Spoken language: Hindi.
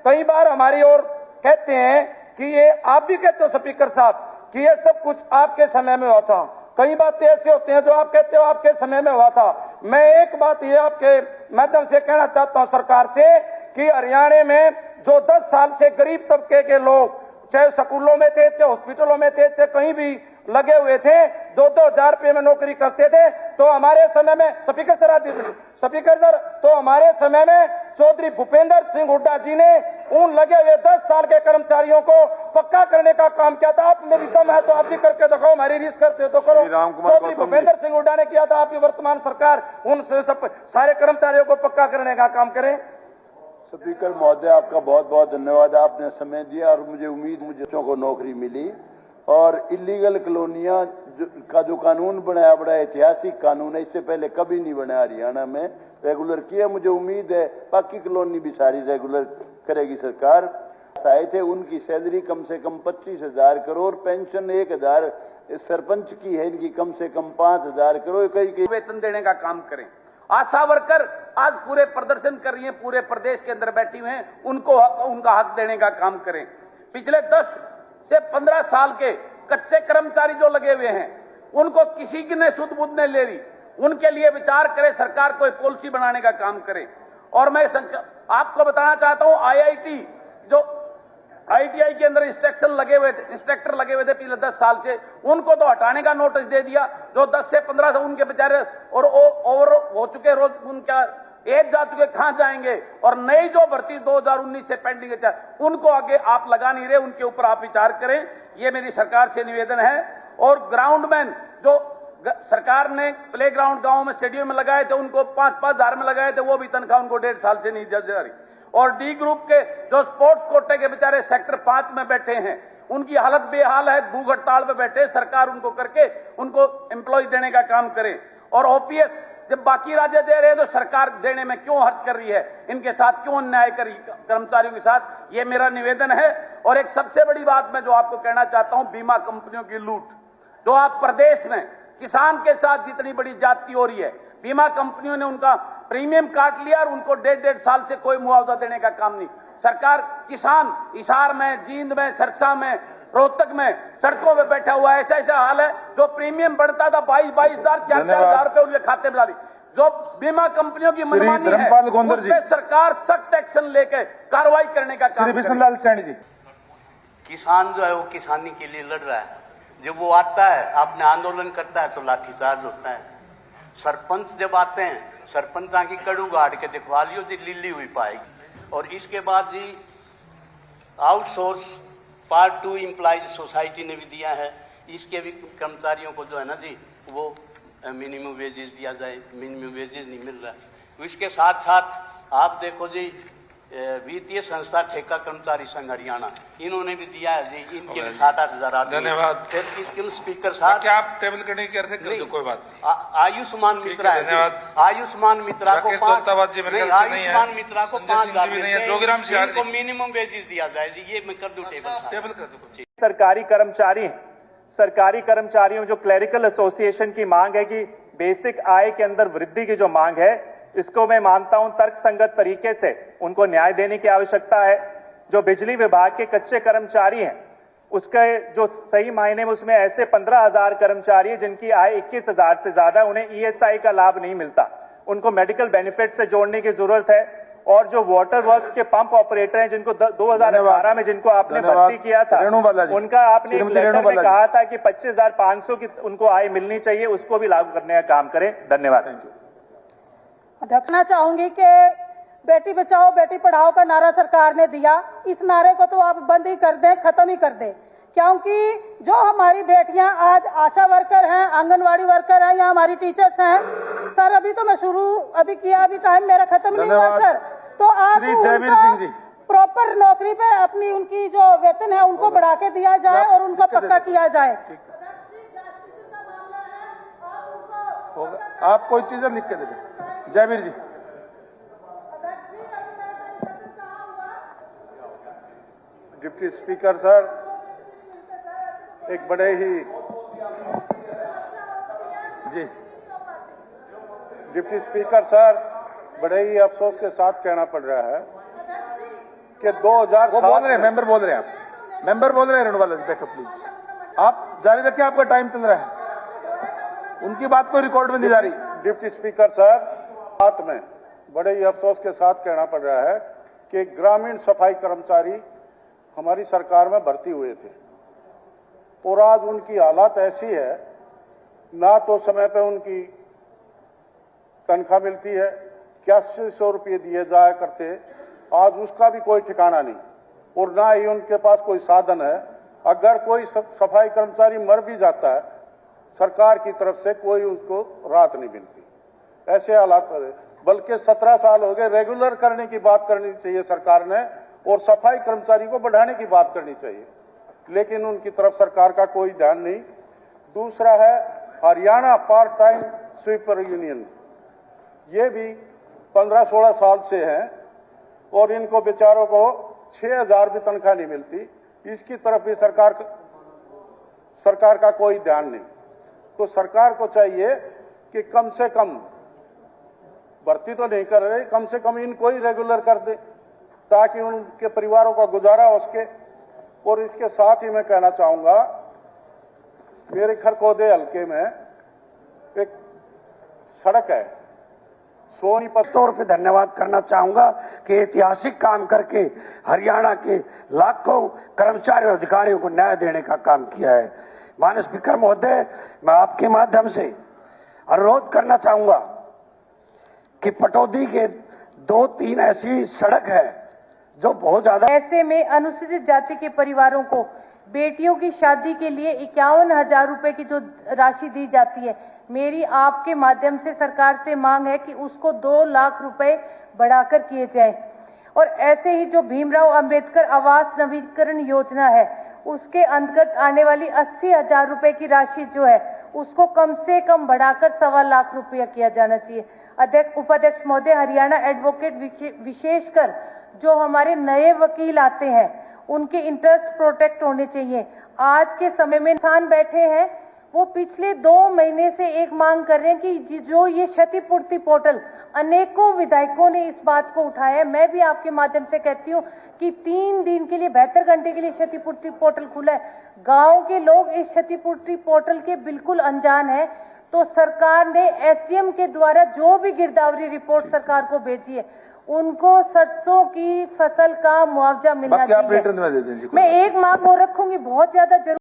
कई बार हमारी ओर कहते हैं कि ये आप भी कहते हो स्पीकर साहब कि ये सब कुछ आपके समय में हुआ था। कई बातें ऐसे होते हैं जो आप कहते हो आपके समय में हुआ था। मैं एक बात ये आपके माध्यम से कहना चाहता हूं सरकार से कि हरियाणा में जो 10 साल से गरीब तबके के लोग चाहे स्कूलों में थे, चाहे हॉस्पिटलों में थे, चाहे कहीं भी लगे हुए थे, 2-2 हजार रुपये में नौकरी करते थे, तो हमारे समय में स्पीकर सर तो हमारे समय में चौधरी भूपेंद्र सिंह हुड्डा जी ने उन लगे हुए 10 साल के कर्मचारियों को पक्का करने का काम किया था। आप मेरी दम है तो आप भी करके दिखाओ, हमारी रीस करते हो तो करो। चौधरी भूपेंद्र सिंह हुड्डा ने किया था, आपकी वर्तमान सरकार उन सब सारे कर्मचारियों को पक्का करने का काम करे। स्पीकर महोदय, आपका बहुत बहुत धन्यवाद। आपने समय दिया और मुझे उम्मीद मुझे बच्चों को नौकरी मिली। और इलीगल कॉलोनियां का जो कानून बनाया, बड़ा ऐतिहासिक कानून है, इससे पहले कभी नहीं बना हरियाणा में, रेगुलर किया। मुझे उम्मीद है बाकी कॉलोनी भी सारी रेगुलर करेगी सरकार। आए थे उनकी सैलरी कम से कम 25,000 करोड़, पेंशन 1,000 सरपंच की है, इनकी कम से कम 5,000 करोड़, कई वेतन देने का काम करें। आशा वर्कर आज पूरे प्रदर्शन कर रही हैं, पूरे प्रदेश के अंदर बैठी हुए हैं, उनको उनका हक देने का काम करें। पिछले 10 से 15 साल के कच्चे कर्मचारी जो लगे हुए हैं, उनको किसी की ने सुध बुध नहीं ले रही, उनके लिए विचार करे सरकार, कोई पॉलिसी बनाने का काम करे। और मैं आपको बताना चाहता हूं, IIT जो ITI के अंदर इंस्ट्रक्टर लगे हुए थे पिछले 10 साल से, उनको तो हटाने का नोटिस दे दिया। जो 10 से 15 से उनके बेचारे और ओवर हो चुके, रोज उनका एज जा चुके, कहां जाएंगे। और नई जो भर्ती 2019 से पेंडिंग है, उनको आगे आप लगा नहीं रहे, उनके ऊपर आप विचार करें, ये मेरी सरकार से निवेदन है। और ग्राउंडमैन जो सरकार ने प्ले ग्राउंड गांव में स्टेडियम में लगाए थे, उनको 5-5 हजार में लगाए थे, वो भी तनख्वाह उनको 1.5 साल से नहीं जा रही। और डी ग्रुप के जो स्पोर्ट्स कोटे के बेचारे सेक्टर 5 में बैठे हैं, उनकी हालत बेहाल है, भूख हड़ताल पे बैठे, सरकार उनको करके उनको एम्प्लॉय देने का काम करे। और OPS जब बाकी राज्य दे रहे हैं तो सरकार देने में क्यों हर्ज कर रही है, इनके साथ क्यों अन्याय कर रही कर्मचारियों के साथ, ये मेरा निवेदन है। और एक सबसे बड़ी बात मैं जो आपको कहना चाहता हूं, बीमा कंपनियों की लूट जो आप प्रदेश में किसान के साथ जितनी बड़ी ज्यादती हो रही है, बीमा कंपनियों ने उनका प्रीमियम काट लिया और उनको 1.5 साल से कोई मुआवजा देने का काम नहीं। सरकार किसान हिसार में, जींद में, सरसा में, रोहतक में सड़कों में बैठा हुआ है। ऐसा हाल है, जो प्रीमियम बढ़ता था 22,000 4,000 हजार रुपए उनके खाते में डाली। जो बीमा कंपनियों की मनमानी है, उस पर सरकार सख्त एक्शन लेकर कार्रवाई करने का काम करे। किसान जो है वो किसानी के लिए लड़ रहा है, जब वो आता है अपने आंदोलन करता है तो लाठीचार्ज होता है। सरपंच जब आते हैं, सरपंच की कड़ू गाड़ के दिखवा लियो जी, लिल्ली हुई पाएगी। और इसके बाद जी आउटसोर्स पार्ट 2 एम्प्लॉयज सोसाइटी ने भी दिया है, इसके भी कर्मचारियों को जो है ना जी वो मिनिमम वेजेस दिया जाए, मिनिमम वेजेस नहीं मिल रहा है। इसके साथ साथ आप देखो जी, वित्तीय संस्था ठेका कर्मचारी संघ हरियाणा, इन्होंने भी दिया है जी, इनके भी 7-8 हजार आदमी। धन्यवाद। फिर स्पीकर साहब, क्या आप टेबल करने की अर्थ कर दो, कोई बात नहीं। आयुष्मान मित्रा है, आयुष्मान मित्रा को 5,000 मिनिमम वेजेस दिया जाए जी, ये मैं कर दूं टेबल कर दो। सरकारी कर्मचारियों जो क्लरिकल एसोसिएशन की मांग है कि बेसिक आय के अंदर वृद्धि की जो मांग है, इसको मैं मानता हूं तर्कसंगत तरीके से उनको न्याय देने की आवश्यकता है। जो बिजली विभाग के कच्चे कर्मचारी हैं, उसके जो सही मायने में उसमें ऐसे 15,000 कर्मचारी हैं जिनकी आय 21,000 से ज्यादा, उन्हें ESI का लाभ नहीं मिलता, उनको मेडिकल बेनिफिट से जोड़ने की जरूरत है। और जो वाटर वर्क्स के पंप ऑपरेटर हैं जिनको 2018 में जिनको आपने भर्ती किया था, उनका आपने एक लेटर में कहा था कि 25,500 की उनको आय मिलनी चाहिए, उसको भी लागू करने का काम करें। धन्यवाद। देखना चाहूंगी कि बेटी बचाओ बेटी पढ़ाओ का नारा सरकार ने दिया, इस नारे को तो आप बंद ही कर दें, खत्म ही कर दें। क्योंकि जो हमारी बेटियां आज आशा वर्कर हैं, आंगनवाड़ी वर्कर हैं या हमारी टीचर्स हैं, सर अभी तो मैं अभी किया, अभी टाइम मेरा खत्म नहीं हुआ सर, तो आप प्रॉपर नौकरी पे अपनी उनकी जो वेतन है उनको बढ़ा के दिया जाए और उनको पक्का किया जाए। आप कोई चीजें लिख के दे दें। जयवीर जी, डिप्टी स्पीकर सर, एक बड़े ही जी डिप्टी स्पीकर सर, बड़े ही अफसोस के साथ कहना पड़ रहा है कि 2007 वो बोल रहे हैं, मेंबर बोल रहे हैं, आप मेंबर बोल रहे हैं, रेणुवाल बैकअप प्लीज, आप जारी रखें, आपका टाइम चल रहा है, उनकी बात को रिकॉर्ड में नहीं जा रही। डिप्टी स्पीकर साहब, बात में बड़े ही अफसोस के साथ कहना पड़ रहा है कि ग्रामीण सफाई कर्मचारी हमारी सरकार में भर्ती हुए थे और आज उनकी हालत ऐसी है, ना तो समय पे उनकी तनख्वाह मिलती है, 8100 रुपये दिए जाया करते, आज उसका भी कोई ठिकाना नहीं, और ना ही उनके पास कोई साधन है। अगर कोई सफाई कर्मचारी मर भी जाता है, सरकार की तरफ से कोई उसको राहत नहीं मिलती। ऐसे हालात बल्कि 17 साल हो गए, रेगुलर करने की बात करनी चाहिए सरकार ने और सफाई कर्मचारी को बढ़ाने की बात करनी चाहिए, लेकिन उनकी तरफ सरकार का कोई ध्यान नहीं। दूसरा है Haryana part time sweeper union, ये भी 15-16 साल से हैं और इनको बेचारों को 6000 भी तनख्वाह नहीं मिलती, इसकी तरफ भी सरकार का कोई ध्यान नहीं। तो सरकार को चाहिए कि कम से कम, भर्ती तो नहीं कर रहे, कम से कम इनको ही रेगुलर कर दे ताकि उनके परिवारों का गुजारा हो सके। और इसके साथ ही मैं कहना चाहूंगा, मेरे खरखोदे हल्के में एक सड़क है सोनीपत, तौर पे धन्यवाद करना चाहूंगा कि ऐतिहासिक काम करके हरियाणा के लाखों कर्मचारी और अधिकारियों को न्याय देने का काम किया है। माननीय स्पीकर महोदय, मैं आपके माध्यम से अनुरोध करना चाहूंगा कि पटौदी के 2-3 ऐसी सड़क है जो बहुत ज्यादा, ऐसे में अनुसूचित जाति के परिवारों को बेटियों की शादी के लिए 51,000 रुपए की जो राशि दी जाती है, मेरी आपके माध्यम से सरकार से मांग है कि उसको 2 लाख रुपए बढ़ाकर किए जाएं। और ऐसे ही जो भीमराव अंबेडकर आवास नवीकरण योजना है, उसके अंतर्गत आने वाली 80,000 रुपए की राशि जो है उसको कम से कम बढ़ाकर 1.25 लाख रुपया किया जाना चाहिए। अध्यक्ष, उपाध्यक्ष महोदय, हरियाणा एडवोकेट विशेषकर जो हमारे नए वकील आते हैं उनके इंटरेस्ट प्रोटेक्ट होने चाहिए। आज के समय में इंसान बैठे हैं, वो पिछले 2 महीने से एक मांग कर रहे हैं कि जो ये क्षतिपूर्ति पोर्टल, अनेकों विधायकों ने इस बात को उठाया है। मैं भी आपके माध्यम से कहती हूँ कि 3 दिन के लिए 72 घंटे के लिए क्षतिपूर्ति पोर्टल खुला है। गांव के लोग इस क्षतिपूर्ति पोर्टल के बिल्कुल अनजान है। तो सरकार ने एसडीएम के द्वारा जो भी गिरदावरी रिपोर्ट सरकार को भेजी है, उनको सरसों की फसल का मुआवजा मिलना चाहिए। मैं एक मांग और रखूंगी, बहुत ज्यादा जरूर